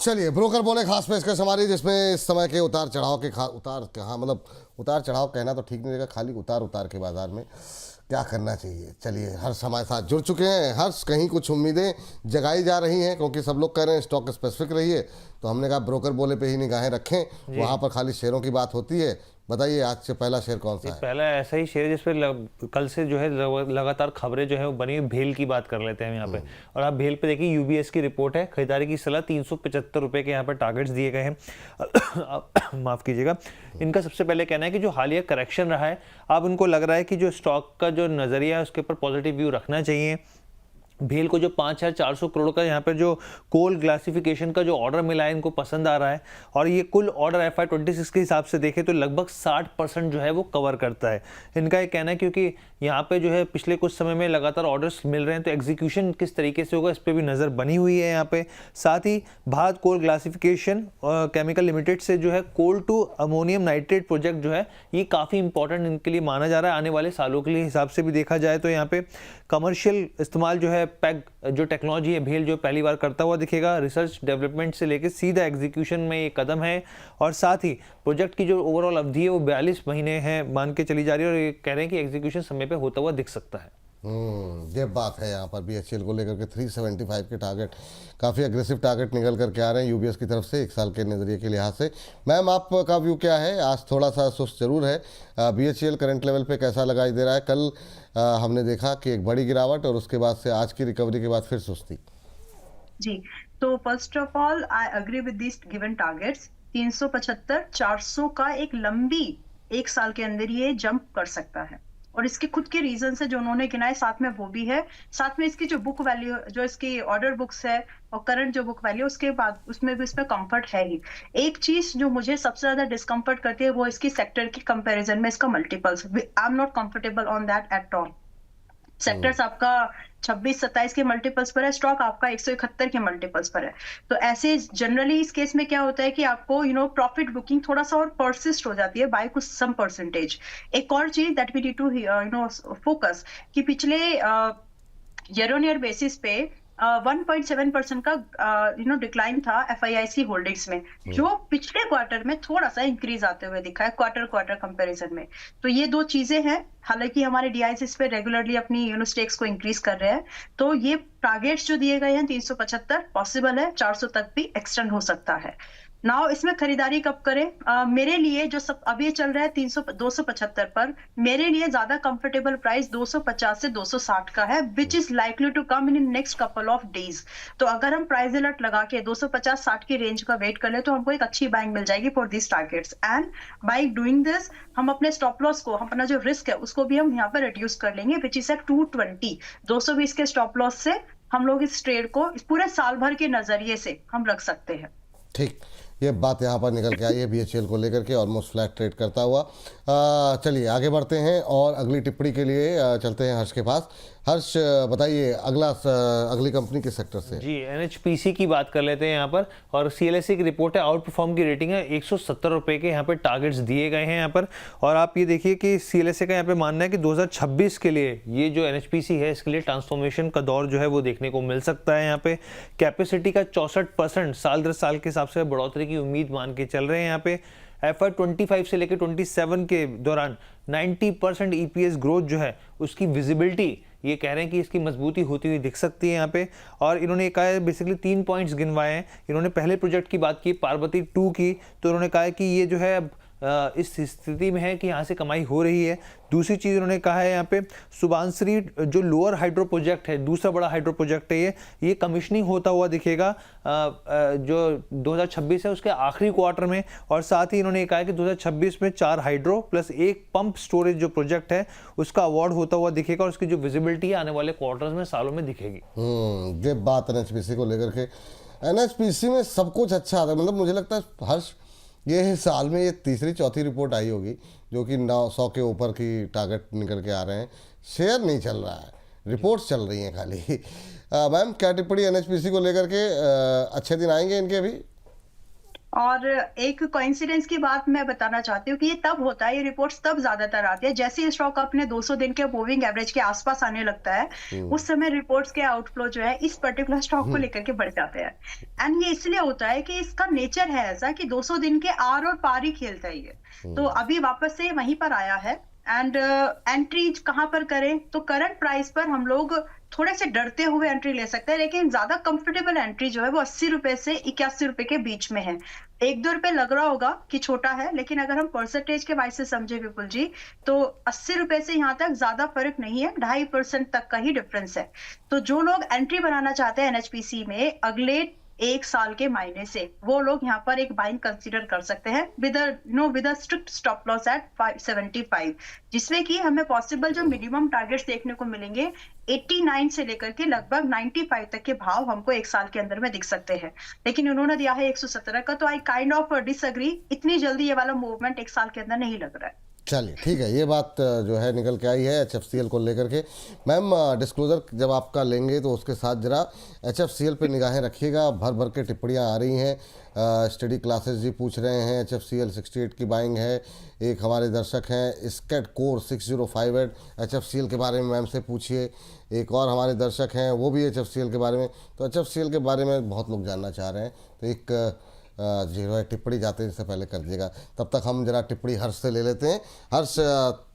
चलिए ब्रोकर बोले खास पेशकश हमारी, जिसमें इस समय के उतार चढ़ाव के उतार कहाँ मतलब उतार चढ़ाव कहना तो ठीक नहीं रहेगा, खाली उतार उतार के बाजार में क्या करना चाहिए। चलिए हर्ष हमारे साथ जुड़ चुके हैं। हर्ष, कहीं कुछ उम्मीदें जगाई जा रही हैं क्योंकि सब लोग कह रहे हैं स्टॉक स्पेसिफिक रहिए, तो हमने कहा ब्रोकर बोले पे ही निगाहें रखें, वहाँ पर खाली शेयरों की बात होती है। बताइए आज से पहला शेयर कौन सा है? पहला ऐसा ही शेयर जिस पे कल से जो है लगातार खबरें जो है वो बनी, भेल की बात कर लेते हैं यहाँ पे। और आप भेल पे देखिए, यूबीएस की रिपोर्ट है, खरीदारी की सलाह, 375 रुपए के यहाँ पर टारगेट्स दिए गए हैं। माफ कीजिएगा। इनका सबसे पहले कहना है कि जो हालिया करेक्शन रहा है, अब उनको लग रहा है कि जो स्टॉक का जो नजरिया है उसके ऊपर पॉजिटिव व्यू रखना चाहिए। भेल को जो 5,400 करोड़ का यहाँ पर जो कोल ग्लासिफिकेशन का जो ऑर्डर मिला है, इनको पसंद आ रहा है। और ये कुल ऑर्डर FY26 के हिसाब से देखें तो लगभग 60% जो है वो कवर करता है। इनका ये कहना है क्योंकि यहाँ पे जो है पिछले कुछ समय में लगातार ऑर्डर्स मिल रहे हैं, तो एग्जीक्यूशन किस तरीके से होगा इस पर भी नज़र बनी हुई है यहाँ पे। साथ ही भारत कोल ग्लासिफिकेशन केमिकल लिमिटेड से जो है कोल टू अमोनियम नाइट्रेट प्रोजेक्ट जो है, ये काफ़ी इंपॉर्टेंट इनके लिए माना जा रहा है आने वाले सालों के लिए हिसाब से भी देखा जाए तो। यहाँ पे कमर्शियल इस्तेमाल जो है पैग जो टेक्नोलॉजी है, भेल जो पहली बार करता हुआ दिखेगा। रिसर्च डेवलपमेंट से लेकर सीधा एग्जीक्यूशन में ये कदम है। और साथ ही प्रोजेक्ट की जो ओवरऑल अवधि है वो 42 महीने है मान के चली जा रही है, और ये कह रहे हैं कि एग्जीक्यूशन समय पे होता हुआ दिख सकता है। ये बात है। यहाँ पर BHEL को लेकर के 375 के टारगेट, काफ़ी अग्रेसिव टारगेट निकल करके आ रहे हैं यूबीएस की तरफ से एक साल के नज़रिए के लिहाज से। मैम, आपका व्यू क्या है? आज थोड़ा सा सुस्त जरूर है। BHEL करंट लेवल पे कैसा लगाई दे रहा है? कल हमने देखा कि एक बड़ी गिरावट और उसके बाद से आज की रिकवरी के बाद फिर सुस्ती। जी, तो first of all I agree with this given targets. 375 400 का एक लंबी एक साल के अंदर ये जंप कर सकता है, और इसके खुद के रीजन है जो उन्होंने गिनाए, साथ में वो भी है। साथ में इसकी जो बुक वैल्यू, जो इसकी ऑर्डर बुक्स है और करंट जो बुक वैल्यू, उसके बाद उसमें भी इसमें कंफर्ट है ही। एक चीज जो मुझे सबसे ज्यादा डिस्कंफर्ट करती है वो इसकी सेक्टर की कंपैरिजन में इसका multiples. I am not comfortable on that at all. Sectors आपका 26-27 के मल्टीपल्स पर है, स्टॉक आपका 171 के मल्टीपल्स पर है। तो ऐसे जनरली इस केस में क्या होता है कि आपको प्रॉफिट बुकिंग थोड़ा सा और परसिस्ट हो जाती है बाय कुछ सम परसेंटेज। एक और चीज that we need to focus कि पिछले ईयर ऑन ईयर बेसिस पे 1.7% का डिक्लाइन था FIIC होल्डिंग्स में, जो पिछले क्वार्टर में थोड़ा सा इंक्रीज आते हुए दिखा है क्वार्टर कंपैरिजन में। तो ये दो चीजें हैं। हालांकि हमारे DIs इस पे रेगुलरली अपनी स्टेक्स को इंक्रीज कर रहे हैं, तो ये टारगेट्स जो दिए गए हैं 375 पॉसिबल है, 400 तक भी एक्सटेंड हो सकता है। नाउ इसमें खरीदारी कब करें? मेरे लिए जो सब अभी चल रहा है 275 पर, मेरे लिए ज्यादा कंफर्टेबल प्राइस 250 से 260 का है, which is likely to come in next couple of days. तो अगर हम प्राइस अलर्ट लगा के 250-60 की रेंज का वेट कर ले तो हमको एक अच्छी बाइंग मिल जाएगी for this targets. And by doing this हम अपने स्टॉप लॉस को, अपना जो रिस्क है उसको भी हम यहाँ पर रिड्यूस कर लेंगे, विच इज एट 220। 220 के स्टॉप लॉस से हम लोग इस ट्रेड को इस पूरे साल भर के नजरिए से हम रख सकते हैं। ठीक, ये बात यहाँ पर निकल के आई है BHEL को लेकर के, ऑलमोस्ट फ्लैट ट्रेड करता हुआ। चलिए आगे बढ़ते हैं और अगली टिप्पणी के लिए चलते हैं हर्ष के पास। हर्ष, बताइए अगली कंपनी किस सेक्टर से? जी, NHPC की बात कर लेते हैं यहाँ पर। और CLSA की रिपोर्ट है, आउट परफॉर्म की रेटिंग है, 170 रुपए के यहाँ पर टारगेट्स दिए गए हैं यहाँ पर। और आप ये देखिए कि CLSA का यहाँ पे मानना है कि 2026 के लिए ये जो NHPC है इसके लिए ट्रांसफॉर्मेशन का दौर जो है वो देखने को मिल सकता है। यहाँ पे कैपेसिटी का 64% साल दर साल के हिसाब से बढ़ोतरी की उम्मीद मान के चल रहे हैं। यहाँ पे FY25 से लेकर 27 के दौरान 90% EPS ग्रोथ जो है उसकी विजिबिलिटी, ये कह रहे हैं कि इसकी मजबूती होती हुई दिख सकती है यहाँ पे। और इन्होंने कहा है, बेसिकली 3 पॉइंट्स गिनवाए हैं। इन्होंने पहले प्रोजेक्ट की बात की, पार्वती 2 की, तो उन्होंने कहा है कि ये जो है अब इस स्थिति में है कि यहाँ से कमाई हो रही है। दूसरी चीज़ उन्होंने कहा है यहाँ पे सुबानश्री जो लोअर हाइड्रो प्रोजेक्ट है, दूसरा बड़ा हाइड्रो प्रोजेक्ट है, ये कमिश्निंग होता हुआ दिखेगा जो 2026 है उसके आखिरी क्वार्टर में। और साथ ही इन्होंने कहा है कि 2026 में 4 हाइड्रो प्लस 1 पंप स्टोरेज जो प्रोजेक्ट है उसका अवार्ड होता हुआ दिखेगा, और उसकी जो विजिबिलिटी है आने वाले क्वार्टर्स में, सालों में दिखेगी। ये बात NHPC को लेकर के, NHPC में सब कुछ अच्छा आता है। मतलब मुझे लगता है हर्ष, ये साल में ये तीसरी चौथी रिपोर्ट आई होगी जो कि 900 के ऊपर की टारगेट निकल के आ रहे हैं। शेयर नहीं चल रहा है, रिपोर्ट्स चल रही हैं खाली। मैम, क्या टिप्पणी NHPC को लेकर के? अच्छे दिन आएंगे इनके भी? और एक कोइंसिडेंस की बात मैं बताना चाहती हूँ कि ये तब होता है, ये रिपोर्ट्स तब ज्यादातर आती है जैसे ही स्टॉक अपने 200 दिन के मूविंग एवरेज के आसपास आने लगता है, उस समय रिपोर्ट्स के आउटफ्लो जो है इस पर्टिकुलर स्टॉक को लेकर के बढ़ जाते हैं। एंड ये इसलिए होता है कि इसका नेचर है ऐसा कि 200 दिन के आर और पार ही खेलता है ये। तो अभी वापस से वहीं पर आया है। एंड एंट्री कहां पर करें, तो करंट प्राइस पर हम लोग थोड़े से डरते हुए एंट्री ले सकते हैं, लेकिन ज्यादा कंफर्टेबल एंट्री जो है वो 80 रुपए से 81 रुपए के बीच में है। 1-2 रुपए लग रहा होगा कि छोटा है, लेकिन अगर हम परसेंटेज के वाइज से समझे विपुल जी, तो 80 रुपए से यहाँ तक ज्यादा फर्क नहीं है, 2.5% तक का ही डिफरेंस है। तो जो लोग एंट्री बनाना चाहते हैं एनएचपीसी में अगले 1 साल के मायने से, वो लोग यहाँ पर एक बाइंग कंसीडर कर सकते हैं with a strict stop loss at 575, जिसमें कि हमें पॉसिबल जो मिनिमम टारगेट्स देखने को मिलेंगे 89 से लेकर के लगभग 95 तक के भाव हमको 1 साल के अंदर में दिख सकते हैं। लेकिन उन्होंने दिया है 117 का, तो आई काइंड ऑफ डिसएग्री, इतनी जल्दी ये वाला मूवमेंट 1 साल के अंदर नहीं लग रहा है। चलिए ठीक है, ये बात जो है निकल के आई है HFCL को लेकर के। मैम डिस्क्लोजर जब आपका लेंगे तो उसके साथ जरा HFCL पे निगाहें रखिएगा, भर भर के टिप्पणियाँ आ रही हैं। स्टडी क्लासेस जी पूछ रहे हैं HFCL 68 की बाइंग है। एक हमारे दर्शक हैं स्केट कोर 6058 HFCL के बारे में मैम से पूछिए। एक और हमारे दर्शक हैं वो भी HFCL के बारे में, तो HFCL के बारे में बहुत लोग जानना चाह रहे हैं, तो एक जो है टिप्पणी जाते हैं इससे पहले कर दीजिएगा। तब तक हम जरा टिप्पणी हर्ष से ले लेते हैं। हर्ष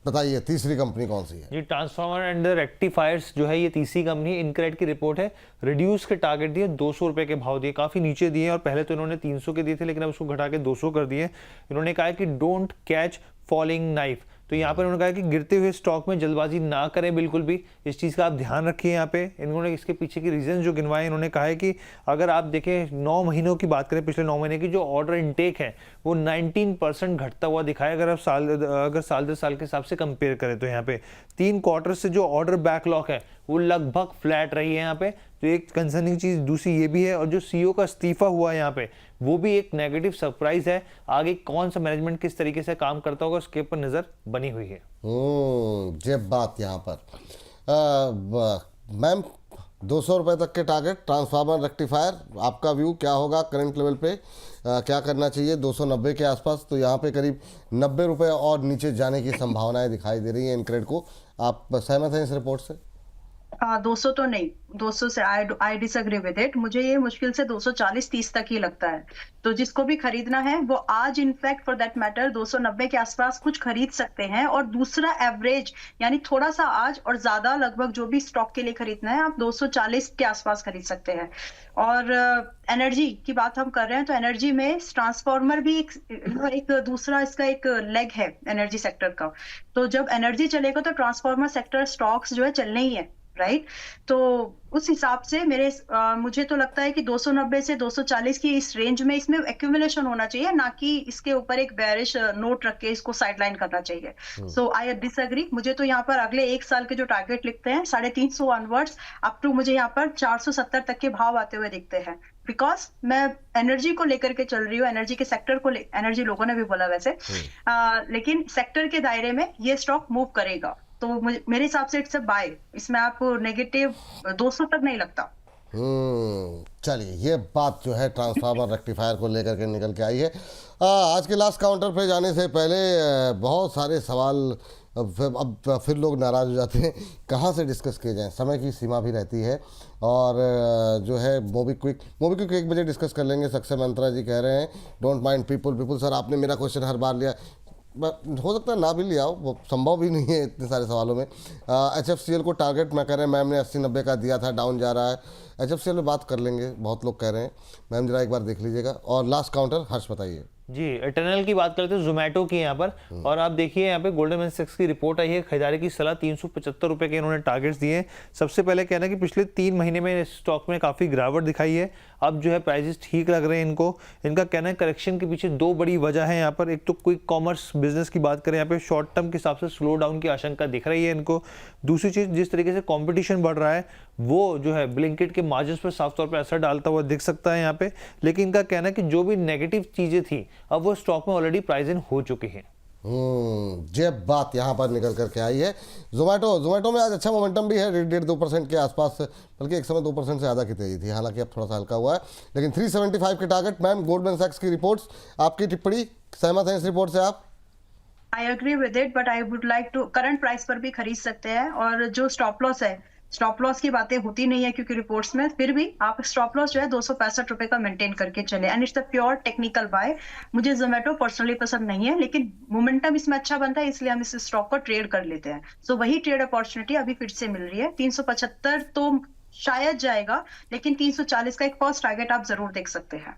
बताइए तीसरी कंपनी कौन सी है? जी, ट्रांसफार्मर एंड रेक्टिफायर्स जो है ये तीसरी कंपनी, इनक्रेड की रिपोर्ट है। रिड्यूस के टारगेट दिए, 200 रुपए के भाव दिए, काफी नीचे दिए, और पहले तो इन्होंने 300 के दिए थे लेकिन अब उसको घटा के 200 कर दिए। इन्होंने कहा है कि डोंट कैच फॉलिंग नाइफ, तो यहाँ पर उन्होंने कहा कि गिरते हुए स्टॉक में जल्दबाजी ना करें बिल्कुल भी, इस चीज़ का आप ध्यान रखिए। यहाँ पे इन्होंने इसके पीछे की रीजन जो गिनवाए, इन्होंने कहा है कि अगर आप देखें 9 महीनों की बात करें, पिछले 9 महीने की जो ऑर्डर इनटेक है वो 19% घटता हुआ दिखाया अगर आप साल दर साल के हिसाब से कंपेयर करें। तो यहाँ पे 3 क्वार्टर से जो ऑर्डर बैकलॉग है वो लगभग फ्लैट रही है यहाँ पे, तो एक कंसर्निंग चीज़ दूसरी ये भी है। और जो CEO का इस्तीफा हुआ है यहाँ पे वो भी एक नेगेटिव सरप्राइज है। आगे कौन सा मैनेजमेंट किस तरीके से काम करता होगा उसके ऊपर नज़र बनी हुई है। जब बात यहाँ पर मैम 200 रुपये तक के टारगेट ट्रांसफार्मर रेक्टिफायर, आपका व्यू क्या होगा करंट लेवल पे? क्या करना चाहिए 290 के आसपास? तो यहाँ पे करीब 90 रुपये और नीचे जाने की संभावनाएं दिखाई दे रही हैं इनक्रेड को। आप सहमत हैं इस रिपोर्ट से? 200 तो नहीं, 200 से आई डिसएग्री विद इट। मुझे ये मुश्किल से 240-30 तक ही लगता है। तो जिसको भी खरीदना है वो आज इनफैक्ट फॉर दैट मैटर 290 के आसपास कुछ खरीद सकते हैं। और दूसरा एवरेज यानी थोड़ा सा आज और ज्यादा लगभग जो भी स्टॉक के लिए खरीदना है आप 240 के आसपास खरीद सकते हैं। और एनर्जी की बात हम कर रहे हैं, तो एनर्जी में ट्रांसफार्मर भी एक दूसरा इसका एक लेग है एनर्जी सेक्टर का। तो जब एनर्जी चलेगा तो ट्रांसफार्मर सेक्टर स्टॉक्स जो है चलने ही है, राइट? तो उस हिसाब से मुझे तो लगता है कि 290 से 240 की इस रेंज में इसमें एक्यूमुलेशन होना चाहिए, ना कि इसके ऊपर एक बेरिश नोट रख के इसको साइडलाइन करना चाहिए। सो आई डिसएग्री। मुझे तो यहाँ पर अगले 1 साल के जो टारगेट लिखते हैं 350 ऑनवर्ड्स अप टू मुझे यहाँ पर 470 तक के भाव आते हुए दिखते हैं। बिकॉज मैं एनर्जी को लेकर के चल रही हूँ, एनर्जी के सेक्टर को एनर्जी लोगों ने भी बोला वैसे, लेकिन सेक्टर के दायरे में ये स्टॉक मूव करेगा। तो मेरे हिसाब से इट्स अ बाय। इसमें आपको नेगेटिव 200 तक नहीं लगता। चलिए ये बात जो है ट्रांसफार्मर रेक्टिफायर को लेकर के निकल के आई है। आज के लास्ट काउंटर पे जाने से पहले बहुत सारे सवाल अब फिर लोग नाराज़ हो जाते हैं, कहाँ से डिस्कस किए जाएं, समय की सीमा भी रहती है। और जो है मोबीक्विक 1 बजे डिस्कस कर लेंगे। सक्सेस मंत्रा जी कह रहे हैं डोंट माइंड पीपल सर आपने मेरा क्वेश्चन हर बार लिया, हो सकता है ना भी लिया हो, वो संभव भी नहीं है इतने सारे सवालों में। HFCL को टारगेट मैं कह रहे हैं मैम ने 80-90 का दिया था, डाउन जा रहा है। HFCL में बात कर लेंगे, बहुत लोग कह रहे हैं। मैम जरा एक बार देख लीजिएगा। और लास्ट काउंटर हर्ष बताइए। जी, इटर्नल की बात करते हैं जोमेटो की यहाँ पर, और आप देखिए यहाँ पे गोल्डमैन सैक्स की रिपोर्ट आई है। खरीदारी की सलाह 375 रुपए के इन्होंने टारगेट्स दिए। सबसे पहले कहना कि पिछले 3 महीने में स्टॉक में काफ़ी गिरावट दिखाई है, अब जो है प्राइसेस ठीक लग रहे हैं इनको। इनका कहना है करेक्शन के पीछे 2 बड़ी वजह है यहाँ पर। एक तो क्विक कॉमर्स बिजनेस की बात करें, यहाँ पे शॉर्ट टर्म के हिसाब से स्लो डाउन की आशंका दिख रही है इनको। दूसरी चीज़, जिस तरीके से कॉम्पिटिशन बढ़ रहा है वो जो है ब्लिंकिट के मार्जिन पर साफ तौर पर असर डालता हुआ दिख सकता है यहाँ पे। लेकिन इनका कहना है कि जो भी नेगेटिव चीज़ें थी अब वो स्टॉक में ऑलरेडी प्राइस इन हो चुकी हैं। ये बात यहाँ पर निकल करके आई है। जोमेटो में आज अच्छा मोमेंटम भी है, 1.5-2% के आसपास, बल्कि एक समय 2% से ज़्यादा की तेजी थी, हालांकि अब थोड़ा सा हल्का हुआ है, लेकिन 375 के टारगेट। मैम, गोल्डमैन सैक्स की रिपोर्ट्स, आपकी टिप्पणी, सहमत हैं इस रिपोर्ट से आप? I agree with it, but I would like to, current price पर भी खरीद सकते हैं। और जो स्टॉप लॉस है, स्टॉप लॉस की बातें होती नहीं है क्योंकि रिपोर्ट्स में, फिर भी आप स्टॉप लॉस जो है 265 रुपए का मेंटेन करके चले, and it's the pure technical buy. मुझे जोमेटो पर्सनली पसंद नहीं है, लेकिन मोमेंटम इसमें अच्छा बनता है, इसलिए हम इस स्टॉक को ट्रेड कर लेते हैं। सो वही ट्रेड अपॉर्चुनिटी अभी फिर से मिल रही है। 375 तो शायद जाएगा, लेकिन 340 का एक फर्स्ट टारगेट आप जरूर देख सकते हैं।